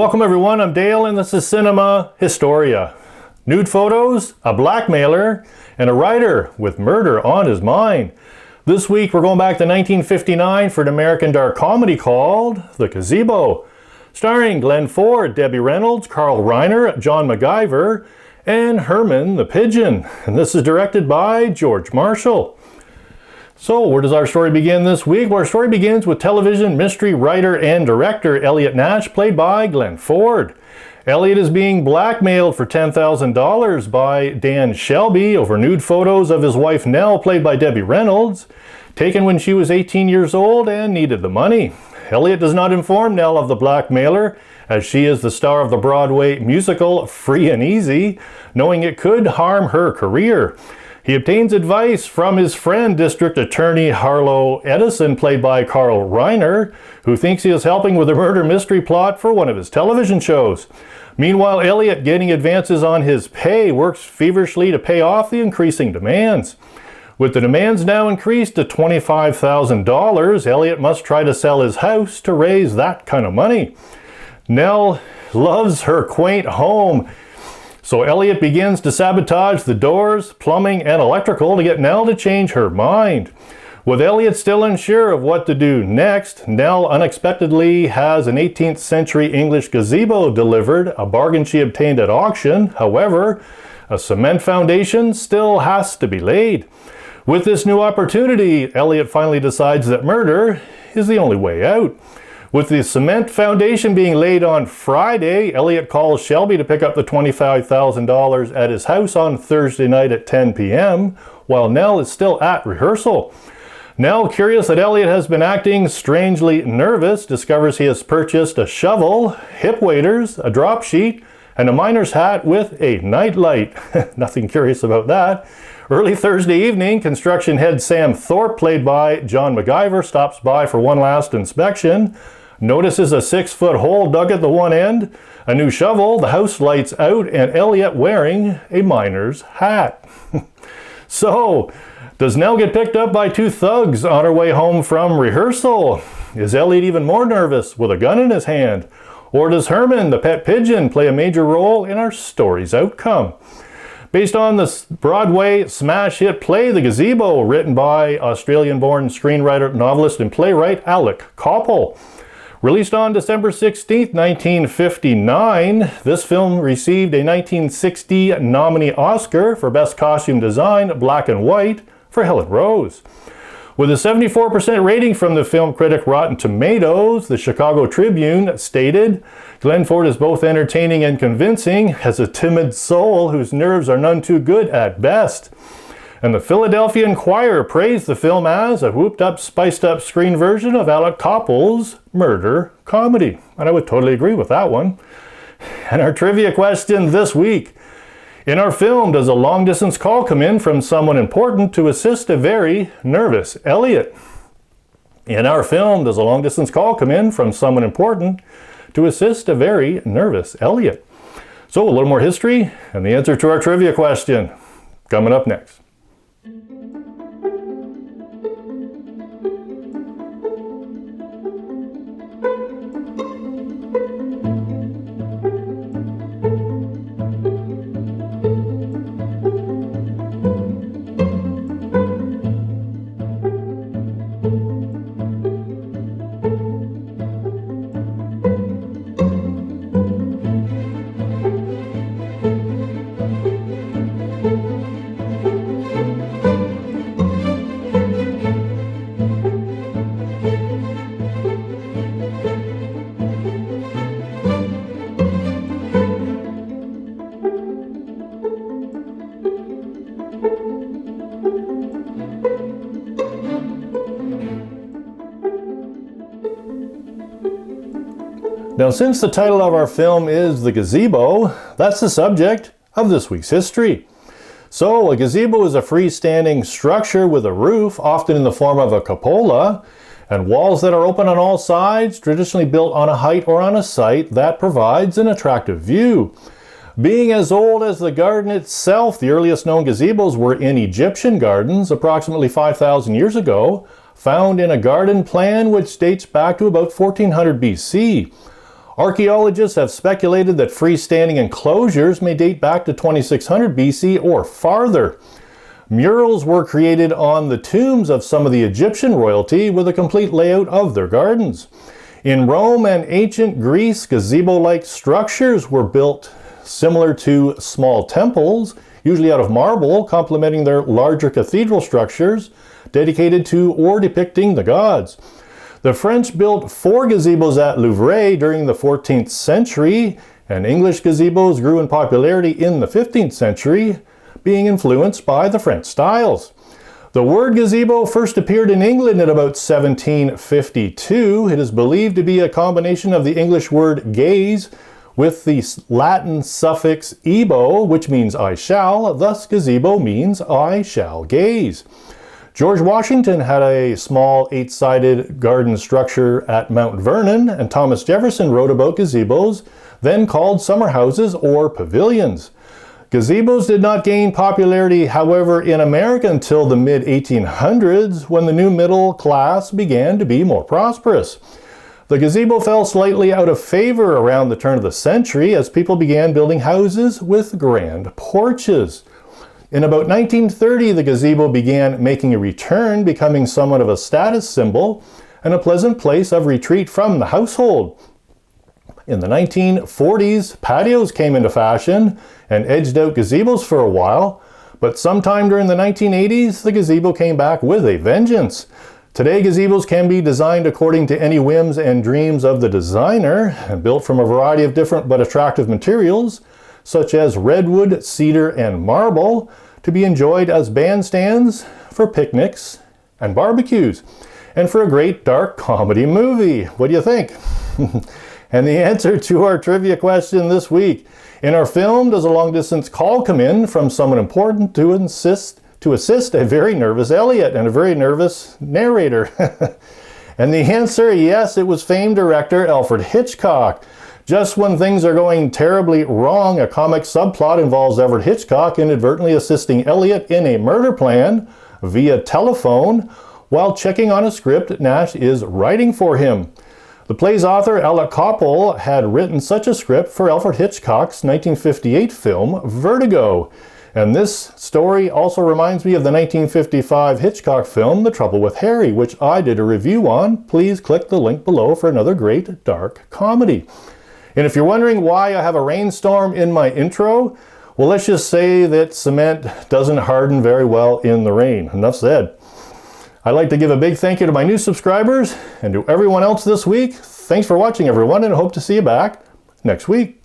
Welcome everyone, I'm Dale and this is Cinema Historia. Nude photos, a blackmailer, and a writer with murder on his mind. This week we're going back to 1959 for an American dark comedy called The Gazebo, starring Glenn Ford, Debbie Reynolds, Carl Reiner, John MacGyver, and Herman the Pigeon. And this is directed by George Marshall. So where does our story begin this week? Well, our story begins with television mystery writer and director Elliot Nash, played by Glenn Ford. Elliot is being blackmailed for $10,000 by Dan Shelby over nude photos of his wife Nell, played by Debbie Reynolds, taken when she was 18 years old and needed the money. Elliot does not inform Nell of the blackmailer, as she is the star of the Broadway musical Free and Easy, knowing it could harm her career. He obtains advice from his friend, District Attorney Harlow Edison, played by Carl Reiner, who thinks he is helping with a murder mystery plot for one of his television shows. Meanwhile, Elliot, getting advances on his pay, works feverishly to pay off the increasing demands. With the demands now increased to $25,000, Elliot must try to sell his house to raise that kind of money. Nell loves her quaint home, so Elliot begins to sabotage the doors, plumbing, and electrical to get Nell to change her mind. With Elliot still unsure of what to do next, Nell unexpectedly has an 18th century English gazebo delivered, a bargain she obtained at auction. However, a cement foundation still has to be laid. With this new opportunity, Elliot finally decides that murder is the only way out. With the cement foundation being laid on Friday, Elliot calls Shelby to pick up the $25,000 at his house on Thursday night at 10 p.m., while Nell is still at rehearsal. Nell, curious that Elliot has been acting strangely nervous, discovers he has purchased a shovel, hip waders, a drop sheet, and a miner's hat with a nightlight. Nothing curious about that. Early Thursday evening, construction head Sam Thorpe, played by John MacGyver, stops by for one last inspection. Notices a 6-foot hole dug at the one end, a new shovel, the house lights out, and Elliot wearing a miner's hat. So, does Nell get picked up by two thugs on her way home from rehearsal? Is Elliot even more nervous with a gun in his hand? Or does Herman, the pet pigeon, play a major role in our story's outcome? Based on the Broadway smash hit play The Gazebo, written by Australian-born screenwriter, novelist, and playwright Alec Koppel. Released on December 16, 1959, this film received a 1960 nominee Oscar for Best Costume Design, Black and White, for Helen Rose. With a 74% rating from the film critic Rotten Tomatoes, the Chicago Tribune stated, Glenn Ford is both entertaining and convincing, has a timid soul whose nerves are none too good at best. And the Philadelphia Inquirer praised the film as a whooped-up, spiced-up screen version of Alec Koppel's murder comedy. And I would totally agree with that one. And our trivia question this week. In our film, does a long-distance call come in from someone important to assist a very nervous Elliot? In our film, does a long-distance call come in from someone important to assist a very nervous Elliot? So a little more history and the answer to our trivia question coming up next. Now, since the title of our film is The Gazebo, that's the subject of this week's history. So, a gazebo is a freestanding structure with a roof, often in the form of a cupola, and walls that are open on all sides, traditionally built on a height or on a site that provides an attractive view. Being as old as the garden itself, the earliest known gazebos were in Egyptian gardens approximately 5,000 years ago, found in a garden plan which dates back to about 1400 BC. Archaeologists have speculated that freestanding enclosures may date back to 2600 BC or farther. Murals were created on the tombs of some of the Egyptian royalty with a complete layout of their gardens. In Rome and ancient Greece, gazebo-like structures were built similar to small temples, usually out of marble, complementing their larger cathedral structures dedicated to or depicting the gods. The French built 4 gazebos at Louvre during the 14th century, and English gazebos grew in popularity in the 15th century, being influenced by the French styles. The word gazebo first appeared in England in about 1752. It is believed to be a combination of the English word gaze with the Latin suffix ebo, which means I shall. Thus, gazebo means I shall gaze. George Washington had a small 8-sided garden structure at Mount Vernon, and Thomas Jefferson wrote about gazebos, then called summer houses or pavilions. Gazebos did not gain popularity, however, in America until the mid-1800s, when the new middle class began to be more prosperous. The gazebo fell slightly out of favor around the turn of the century as people began building houses with grand porches. In about 1930, the gazebo began making a return, becoming somewhat of a status symbol and a pleasant place of retreat from the household. In the 1940s, patios came into fashion and edged out gazebos for a while, but sometime during the 1980s, the gazebo came back with a vengeance. Today, gazebos can be designed according to any whims and dreams of the designer and built from a variety of different but attractive materials, such as redwood, cedar, and marble, to be enjoyed as bandstands for picnics and barbecues, and for a great dark comedy movie. What do you think? And the answer to our trivia question this week: in our film, does a long-distance call come in from someone important to assist a very nervous Elliot and a very nervous narrator? And the answer, yes, it was famed director Alfred Hitchcock. Just when things are going terribly wrong, a comic subplot involves Alfred Hitchcock inadvertently assisting Elliot in a murder plan via telephone while checking on a script Nash is writing for him. The play's author, Alec Koppel, had written such a script for Alfred Hitchcock's 1958 film, Vertigo. And this story also reminds me of the 1955 Hitchcock film, The Trouble with Harry, which I did a review on. Please click the link below for another great dark comedy. And if you're wondering why I have a rainstorm in my intro, well, let's just say that cement doesn't harden very well in the rain. Enough said. I'd like to give a big thank you to my new subscribers and to everyone else this week. Thanks for watching, everyone, and I hope to see you back next week.